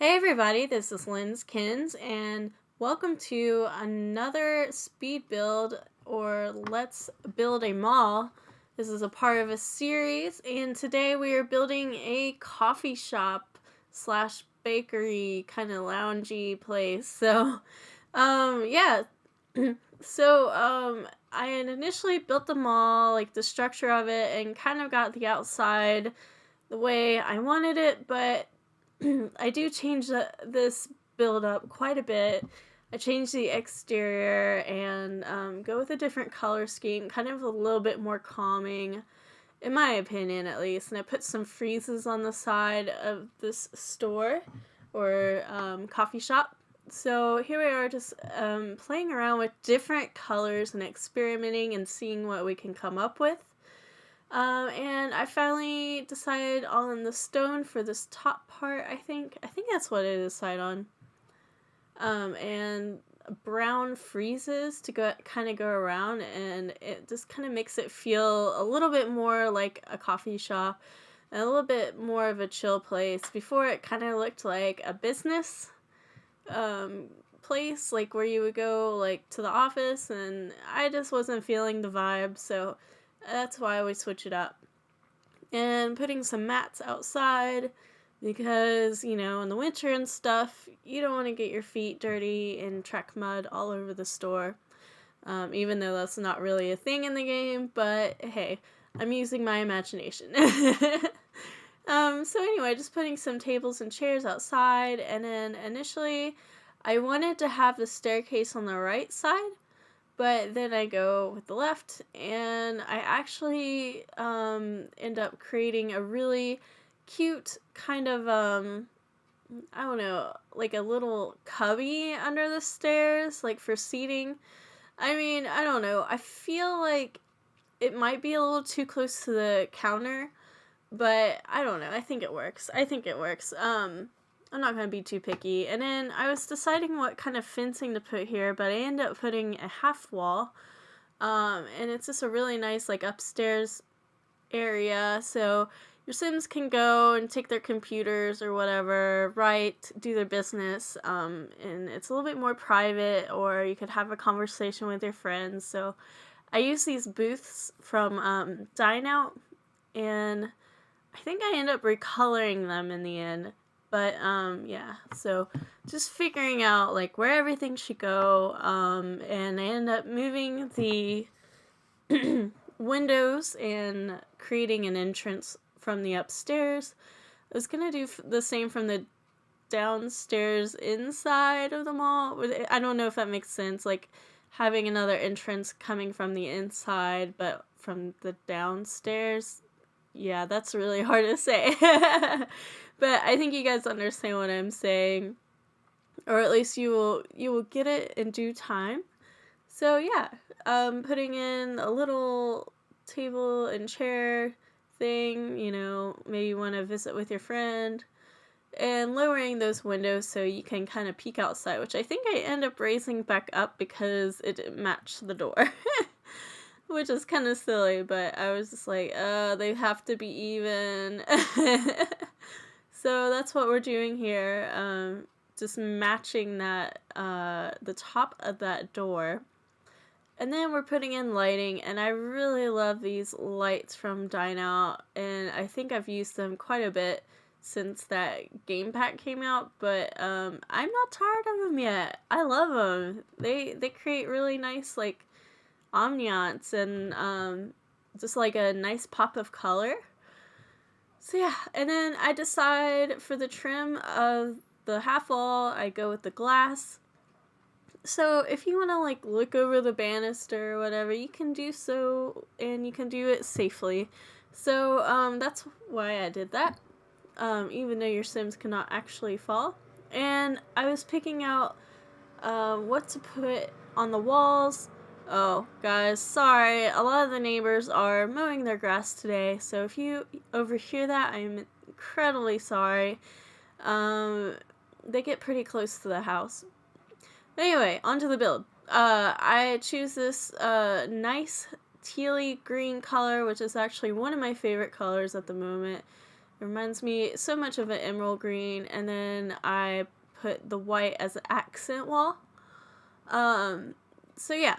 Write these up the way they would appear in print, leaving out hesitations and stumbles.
Hey everybody, this is Kins, and welcome to another speed build, or let's build a mall. This is a part of a series, and today we are building a coffee shop slash bakery kind of loungy place. Yeah. I had initially built the mall, like the structure of it, and kind of got the outside the way I wanted it, but I do change this build up quite a bit. I changed the exterior and go with a different color scheme, kind of a little bit more calming, in my opinion at least. And I put some friezes on the side of this store or coffee shop. So here we are just playing around with different colors and experimenting and seeing what we can come up with. And I finally decided on the stone for this top part, I think. I think that's what I decided on. And brown friezes to go around, and it just kind of makes it feel a little bit more like a coffee shop and a little bit more of a chill place. Before, it kind of looked like a business place, like where you would go like to the office, and I just wasn't feeling the vibe, so that's why we switch it up. And putting some mats outside because, in the winter and stuff, you don't want to get your feet dirty and track mud all over the store. Even though that's not really a thing in the game, but hey, I'm using my imagination. So anyway, just putting some tables and chairs outside, and then initially I wanted to have the staircase on the right side, but then I go with the left, and I actually end up creating a really cute kind of, I don't know, like a little cubby under the stairs, like for seating. I mean, I don't know. I feel like it might be a little too close to the counter, but I don't know. I think it works. I'm not going to be too picky. And then I was deciding what kind of fencing to put here, but I ended up putting a half wall. And it's just a really nice, like, upstairs area. So your Sims can go and take their computers or whatever, write, do their business. And it's a little bit more private, or you could have a conversation with your friends. So I use these booths from Dine Out, and I think I end up recoloring them in the end. But, yeah, so just figuring out, like, where everything should go, and I end up moving the windows and creating an entrance from the upstairs. I was gonna do the same from the downstairs inside of the mall. I don't know if that makes sense, like, having another entrance coming from the inside, but from the downstairs. Yeah, that's really hard to say. But I think you guys understand what I'm saying. Or at least you will get it in due time. So yeah, putting in a little table and chair thing, maybe you want to visit with your friend. And lowering those windows so you can kind of peek outside, which I think I end up raising back up because it didn't match the door. Which is kind of silly, but I was just like, they have to be even. So that's what we're doing here. Just matching that, the top of that door. And then we're putting in lighting, and I really love these lights from Dine Out, and I think I've used them quite a bit since that game pack came out, but I'm not tired of them yet. I love them. They create really nice, like, ambiance and just like a nice pop of color. So yeah, and then I decide for the trim of the half wall, I go with the glass. So if you want to like look over the banister or whatever, you can do so, and you can do it safely. So that's why I did that, even though your Sims cannot actually fall. And I was picking out what to put on the walls. Oh, guys, sorry. A lot of the neighbors are mowing their grass today, so if you overhear that, I'm incredibly sorry. They get pretty close to the house. Anyway, onto the build. I choose this nice tealy green color, which is actually one of my favorite colors at the moment. It reminds me so much of an emerald green, and then I put the white as an accent wall. Um, so yeah,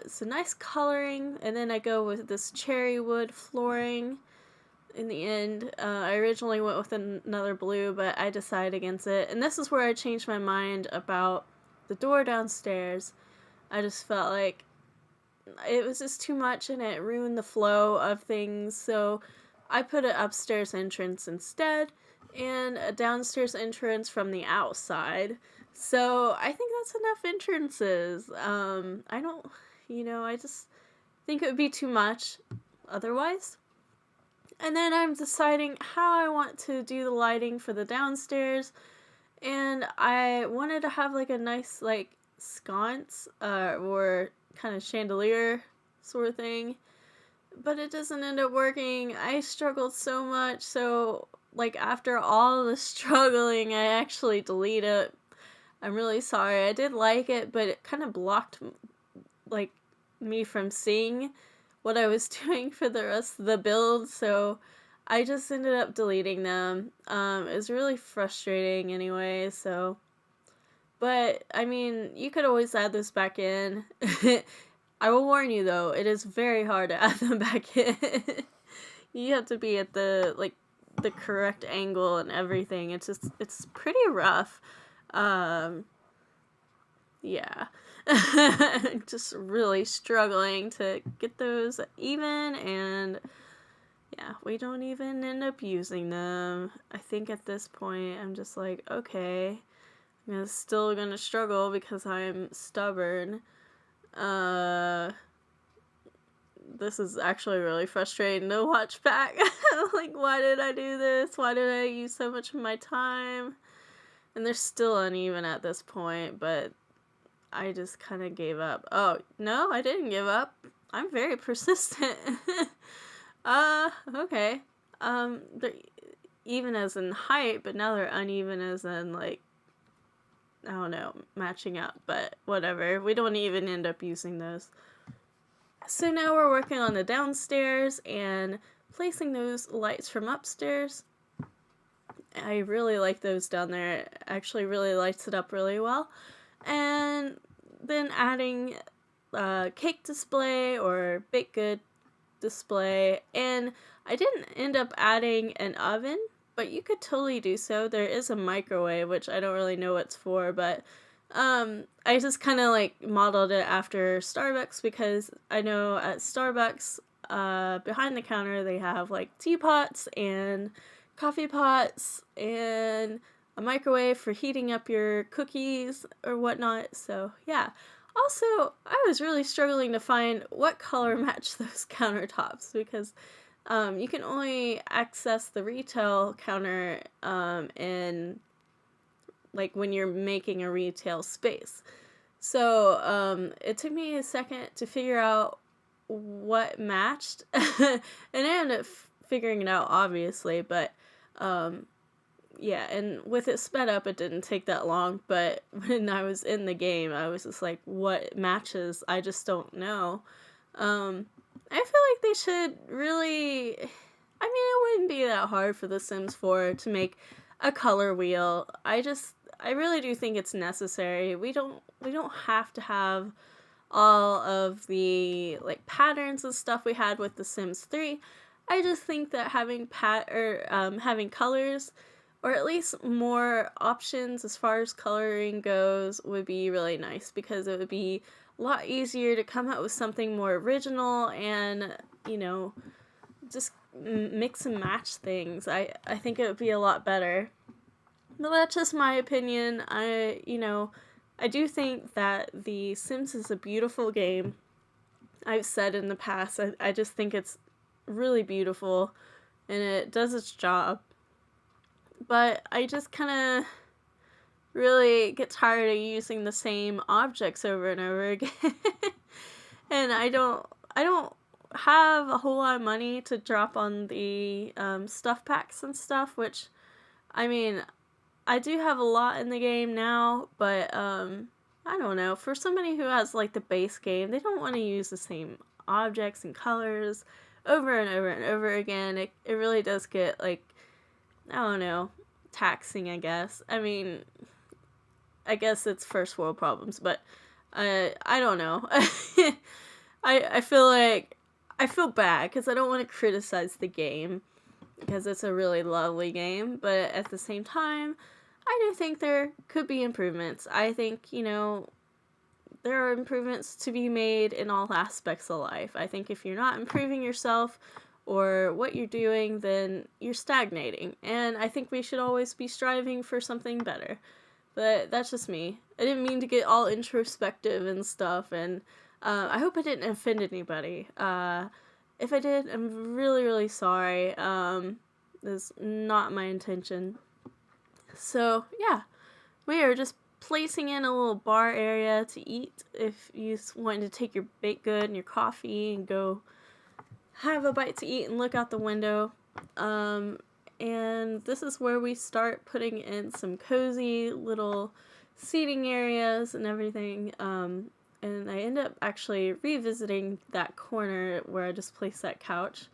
so nice coloring, and then I go with this cherry wood flooring in the end. I originally went with another blue, but I decided against it, and this is where I changed my mind about the door downstairs. I just felt like it was just too much and it ruined the flow of things, so I put an upstairs entrance instead and a downstairs entrance from the outside. So I think that's enough entrances. I don't, I just think it would be too much otherwise. And then I'm deciding how I want to do the lighting for the downstairs, and I wanted to have like a nice like sconce or kind of chandelier sort of thing, but it doesn't end up working. I struggled so much, so like after all the struggling, I actually delete it. I'm really sorry. I did like it, but it kind of blocked like me from seeing what I was doing for the rest of the build, so I just ended up deleting them. It was really frustrating anyway, so. But, I mean, you could always add this back in. I will warn you, though, it is very hard to add them back in. You have to be at the correct angle and everything. It's pretty rough. Yeah. Just really struggling to get those even, and yeah, we don't even end up using them. I think at this point I'm just like, okay, I'm still gonna struggle because I'm stubborn. This is actually really frustrating to watch back. Like, why did I do this? Why did I use so much of my time? And they're still uneven at this point, but I just kind of gave up. Oh, no, I didn't give up. I'm very persistent. Okay. They're even as in height, but now they're uneven as in, like, I don't know, matching up, but whatever. We don't even end up using those. So now we're working on the downstairs and placing those lights from upstairs. I really like those down there. It actually really lights it up really well. And then adding cake display or baked good display. And I didn't end up adding an oven, but you could totally do so. There is a microwave, which I don't really know what's for, but I just kind of like modeled it after Starbucks, because I know at Starbucks, behind the counter, they have like teapots and coffee pots and a microwave for heating up your cookies or whatnot. So yeah. Also, I was really struggling to find what color matched those countertops, because you can only access the retail counter in like when you're making a retail space. So it took me a second to figure out what matched, and I ended up figuring it out, obviously, but yeah, and with it sped up, it didn't take that long, but when I was in the game, I was just like, what matches? I just don't know. I feel like they should really, I mean, it wouldn't be that hard for The Sims 4 to make a color wheel. I really do think it's necessary. We don't have to have all of the like patterns and stuff we had with The Sims 3. I just think that having having colors, or at least more options as far as coloring goes, would be really nice, because it would be a lot easier to come up with something more original and, just mix and match things. I think it would be a lot better. But that's just my opinion. I do think that The Sims is a beautiful game. I've said in the past, I just think it's really beautiful and it does its job. But I just kind of really get tired of using the same objects over and over again. And I don't have a whole lot of money to drop on the stuff packs and stuff, which, I mean, I do have a lot in the game now, but I don't know, for somebody who has like the base game, they don't want to use the same objects and colors over and over and over again. It really does get like I don't know, taxing, I guess. I mean, I guess it's first world problems, but I don't know. I feel like I feel bad because I don't want to criticize the game because it's a really lovely game, but at the same time, I do think there could be improvements. I think, there are improvements to be made in all aspects of life. I think if you're not improving yourself or what you're doing, then you're stagnating. And I think we should always be striving for something better. But that's just me. I didn't mean to get all introspective and stuff, and I hope I didn't offend anybody. If I did, I'm really, really sorry. That's not my intention. So, yeah, we are just placing in a little bar area to eat if you wanted to take your baked good and your coffee and go have a bite to eat and look out the window. And this is where we start putting in some cozy little seating areas and everything. And I end up actually revisiting that corner where I just placed that couch.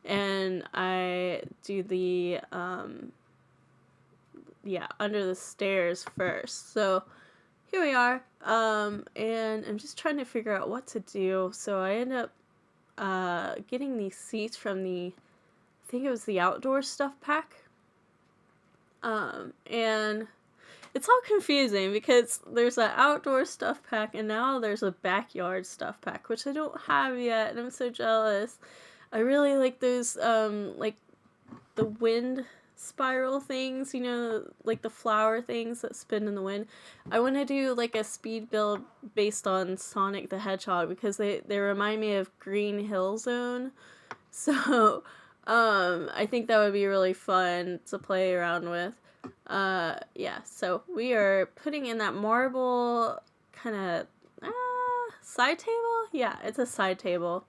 And I do the, under the stairs first. So here we are. And I'm just trying to figure out what to do. So I end up getting these seats from I think it was the outdoor stuff pack. And it's all confusing because there's an outdoor stuff pack and now there's a backyard stuff pack, which I don't have yet, and I'm so jealous. I really like those, like the wind spiral things, like the flower things that spin in the wind. I want to do like a speed build based on Sonic the Hedgehog because they remind me of Green Hill Zone. So, I think that would be really fun to play around with. Yeah, so we are putting in that marble kind of side table? Yeah, it's a side table.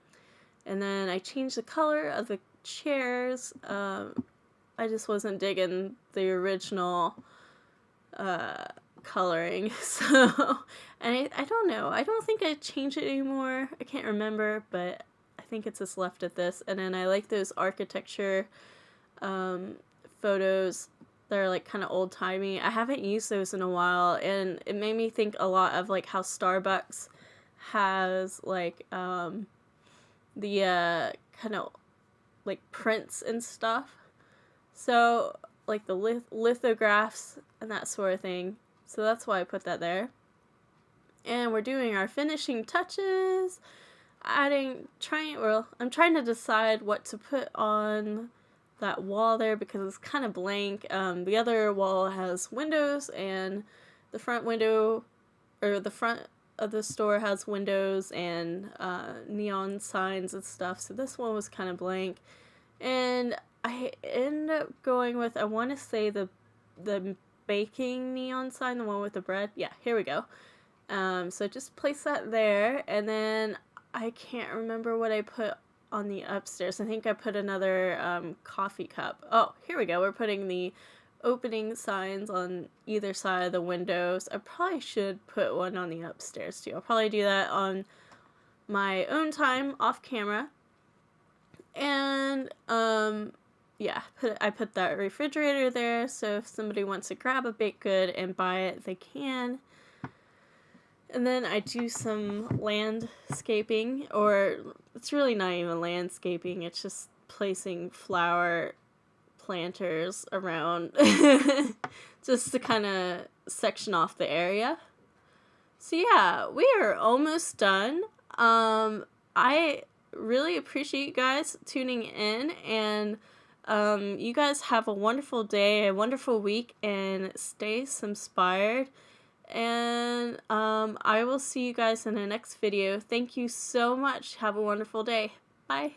And then I changed the color of the chairs. I just wasn't digging the original coloring. So, and I don't know. I don't think I changed it anymore. I can't remember, but I think it's just left at this. And then I like those architecture photos that are like kind of old-timey. I haven't used those in a while, and it made me think a lot of like how Starbucks has like the kind of like prints and stuff. So like the lithographs and that sort of thing. So that's why I put that there. And we're doing our finishing touches. I'm trying to decide what to put on that wall there because it's kind of blank. The other wall has windows, and the front window, or the front of the store has windows and neon signs and stuff. So this one was kind of blank. And I end up going with, I want to say the baking neon sign, the one with the bread. Yeah, here we go. So just place that there, and then I can't remember what I put on the upstairs. I think I put another coffee cup. Oh, here we go. We're putting the opening signs on either side of the windows. I probably should put one on the upstairs too. I'll probably do that on my own time off camera. And yeah, I put that refrigerator there, so if somebody wants to grab a baked good and buy it, they can. And then I do some landscaping, or it's really not even landscaping, it's just placing flower planters around just to kind of section off the area. So yeah, we are almost done. I really appreciate you guys tuning in, and you guys have a wonderful day, a wonderful week, and stay inspired. And I will see you guys in the next video. Thank you so much. Have a wonderful day. Bye.